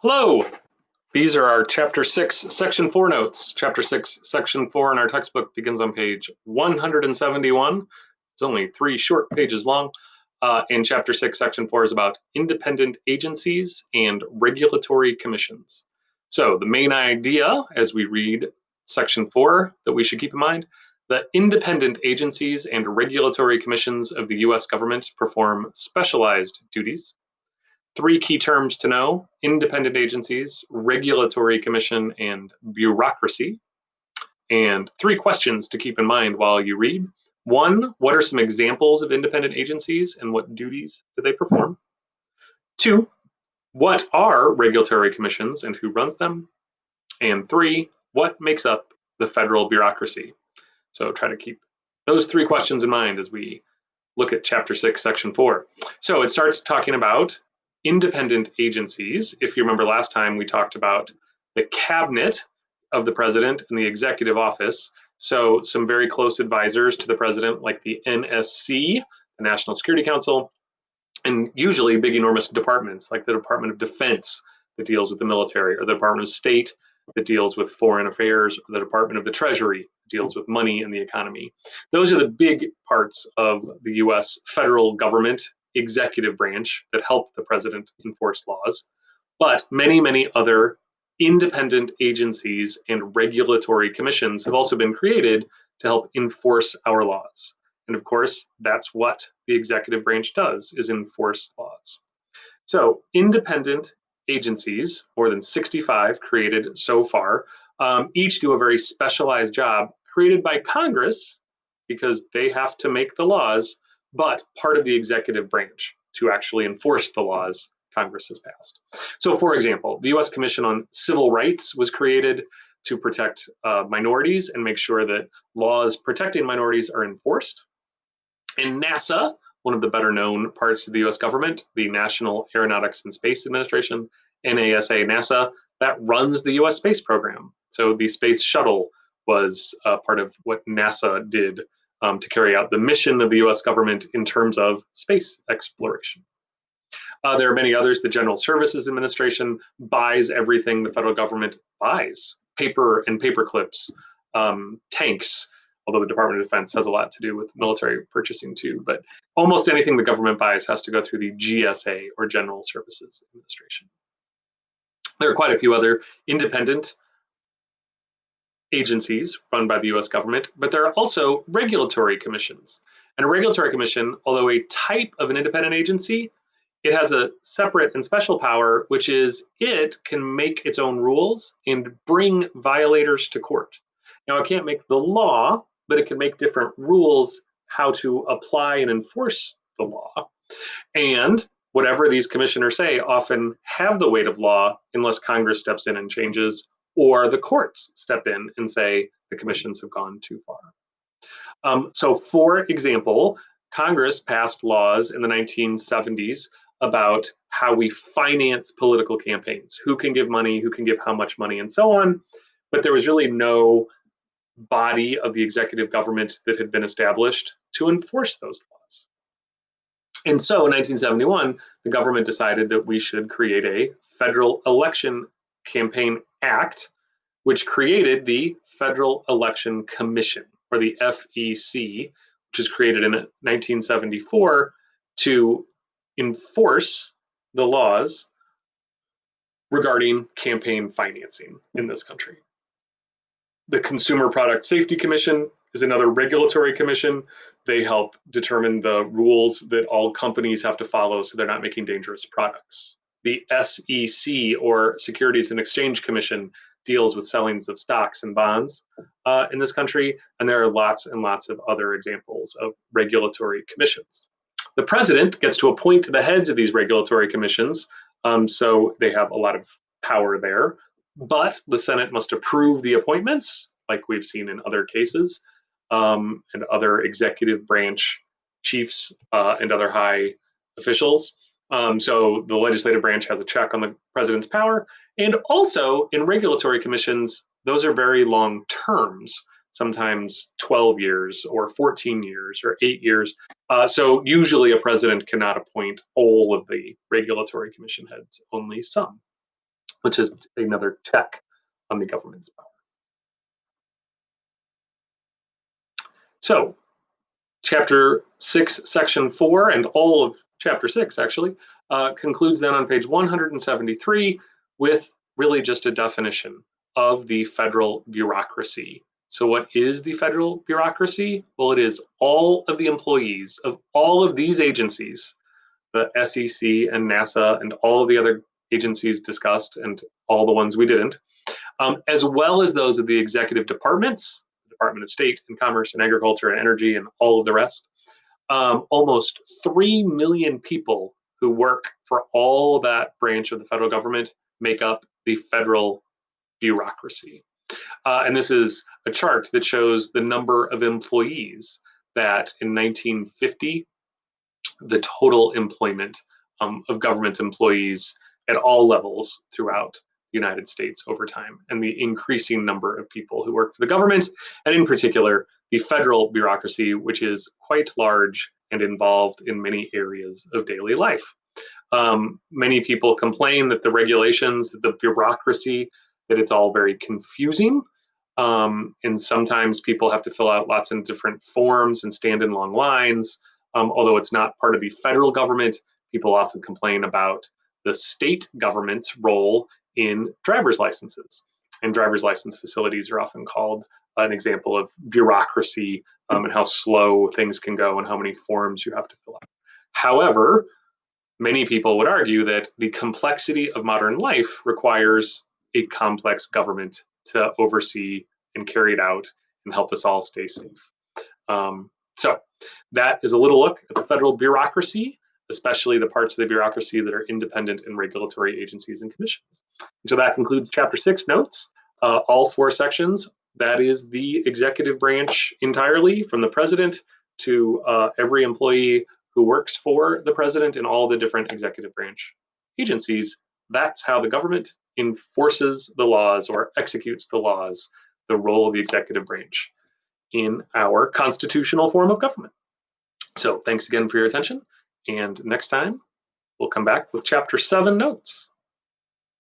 Hello! These are our Chapter 6, Section 4 notes. Chapter 6, Section 4 in our textbook begins on page 171. It's only 3 short pages long. And Chapter 6, Section 4 is about independent agencies and regulatory commissions. So the main idea as we read Section 4 that we should keep in mind, that independent agencies and regulatory commissions of the US government perform specialized duties. 3 key terms to know: independent agencies, regulatory commission, and bureaucracy. And 3 questions to keep in mind while you read. 1, what are some examples of independent agencies and what duties do they perform? 2, what are regulatory commissions and who runs them? And 3, what makes up the federal bureaucracy? So try to keep those 3 questions in mind as we look at Chapter 6, Section 4. So it starts talking about independent agencies. If you remember last time, we talked about the cabinet of the president and the executive office. So some very close advisors to the president, like the NSC, the National Security Council, and usually big, enormous departments like the Department of Defense that deals with the military, or the Department of State that deals with foreign affairs, or the Department of the Treasury that deals with money and the economy. Those are the big parts of the US federal government executive branch that help the president enforce laws. But many, many other independent agencies and regulatory commissions have also been created to help enforce our laws. And of course, that's what the executive branch does, is enforce laws. So independent agencies, more than 65 created so far, each do a very specialized job created by Congress because they have to make the laws, but part of the executive branch to actually enforce the laws Congress has passed. So for example, the US Commission on Civil Rights was created to protect minorities and make sure that laws protecting minorities are enforced. And NASA, one of the better known parts of the US government, the National Aeronautics and Space Administration, NASA, NASA, that runs the US space program. So the space shuttle was part of what NASA did to carry out the mission of the US government in terms of space exploration. There are many others. The General Services Administration buys everything the federal government buys: paper and paper clips, tanks, although the Department of Defense has a lot to do with military purchasing too. But almost anything the government buys has to go through the GSA, or General Services Administration. There are quite a few other independent agencies run by the US government, but there are also regulatory commissions. And a regulatory commission, although a type of an independent agency, it has a separate and special power, which is it can make its own rules and bring violators to court. Now, it can't make the law, but it can make different rules how to apply and enforce the law. And whatever these commissioners say often have the weight of law unless Congress steps in and changes, or the courts step in and say the commissions have gone too far. So for example, Congress passed laws in the 1970s about how we finance political campaigns, who can give money, who can give how much money, and so on. But there was really no body of the executive government that had been established to enforce those laws. And so in 1971, the government decided that we should create a Federal Election Campaign Act, which created the Federal Election Commission, or the FEC, which was created in 1974 to enforce the laws regarding campaign financing in this country. The Consumer Product Safety Commission is another regulatory commission. They help determine the rules that all companies have to follow so they're not making dangerous products. The SEC, or Securities and Exchange Commission, deals with sellings of stocks and bonds in this country, and there are lots and lots of other examples of regulatory commissions. The president gets to appoint the heads of these regulatory commissions, so they have a lot of power there, but the Senate must approve the appointments, like we've seen in other cases, and other executive branch chiefs and other high officials. So the legislative branch has a check on the president's power. And also in regulatory commissions, those are very long terms, sometimes 12 years or 14 years or 8 years. So usually a president cannot appoint all of the regulatory commission heads, only some. which is another check on the government's power. So, Chapter 6, Section 4, and all of Chapter 6 actually concludes then on page 173 with really just a definition of the federal bureaucracy. So, what is the federal bureaucracy? Well, it is all of the employees of all of these agencies, the SEC and NASA, and all of the other agencies discussed, and all the ones we didn't, as well as those of the executive departments, the Department of State and Commerce and Agriculture and Energy and all of the rest. Almost 3 million people who work for all that branch of the federal government make up the federal bureaucracy. And this is a chart that shows the number of employees that in 1950, the total employment of government employees at all levels throughout the United States over time, and the increasing number of people who work for the government, and in particular, the federal bureaucracy, which is quite large and involved in many areas of daily life. Many people complain that the regulations, that the bureaucracy, that it's all very confusing. And sometimes people have to fill out lots of different forms and stand in long lines. Although it's not part of the federal government, people often complain about the state government's role in driver's licenses. And driver's license facilities are often called an example of bureaucracy, and how slow things can go and how many forms you have to fill out. However, many people would argue that the complexity of modern life requires a complex government to oversee and carry it out and help us all stay safe. So that is a little look at the federal bureaucracy, especially the parts of the bureaucracy that are independent and regulatory agencies and commissions. So that concludes Chapter 6 notes. All 4 sections, that is the executive branch entirely, from the president to every employee who works for the president in all the different executive branch agencies. That's how the government enforces the laws or executes the laws, the role of the executive branch in our constitutional form of government. So thanks again for your attention. And next time, we'll come back with Chapter 7 notes.